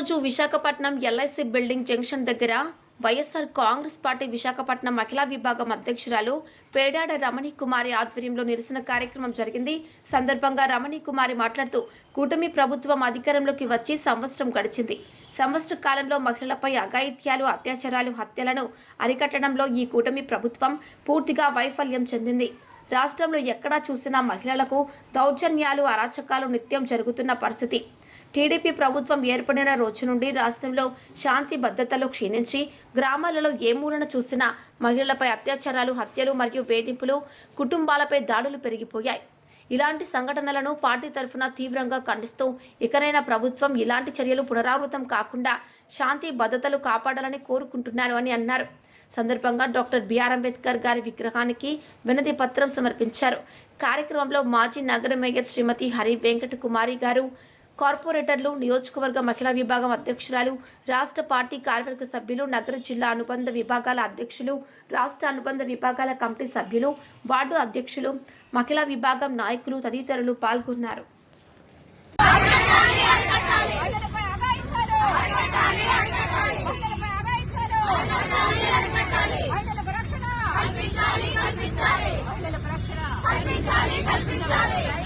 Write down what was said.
ఈరోజు Visakhapatnam LIC building junction దగ్గర YSR Congress party Visakhapatnam మహిళా విభాగం అధ్యక్షురాలు పేడాడ రమణి కుమారి ఆధ్వర్యంలో నిరసన కార్యక్రమం జరిగింది. సందర్భంగా రమణి కుమారి మాట్లాడుతూ కూటమి ప్రభుత్వం అధికారంలోకి వచ్చి సంవత్సరం గడిచింది. సంవత్సర కాలంలో మహిళలపై అఘాయిత్యాలు, అత్యాచారాలు, హత్యలను అరికట్టడంలో ఈ కూటమి ప్రభుత్వం పూర్తిగా వైఫల్యం చెందింది. రాష్ట్రంలో ఎక్కడా చూసినా మహిళలకు దౌర్జన్యాలు, అరాచకాలు నిత్యం జరుగుతున్న పరిస్థితి. టీడీపీ ప్రభుత్వం ఏర్పడిన రోజు నుండి రాష్ట్రంలో శాంతి భద్రతలు క్షీణించి గ్రామాలలో ఏ మూలన చూసినా మహిళలపై అత్యాచారాలు, హత్యలు మరియు వేధింపులు, కుటుంబాలపై దాడులు పెరిగిపోయాయి. ఇలాంటి సంఘటనలను పార్టీ తరఫున తీవ్రంగా ఖండిస్తూ ఇకనైనా ప్రభుత్వం ఇలాంటి చర్యలు పునరావృతం కాకుండా శాంతి భద్రతలు కాపాడాలని కోరుకుంటున్నారు అని అన్నారు. సందర్భంగా డాక్టర్ బిఆర్ అంబేద్కర్ గారి విగ్రహానికి వినతి పత్రం సమర్పించారు. కార్యక్రమంలో మాజీ నగర మేయర్ శ్రీమతి హరి వెంకట కుమారి గారు, కార్పొరేటర్లు, నియోజకవర్గ మహిళా విభాగం అధ్యక్షురాలు, రాష్ట్ర పార్టీ కార్యవర్గ సభ్యులు, నగర జిల్లా అనుబంధ విభాగాల అధ్యక్షులు, రాష్ట్ర అనుబంధ విభాగాల కమిటీ సభ్యులు, వార్డు అధ్యక్షులు, మహిళా విభాగం నాయకులు తదితరులు పాల్గొన్నారు. అరికట్టాలి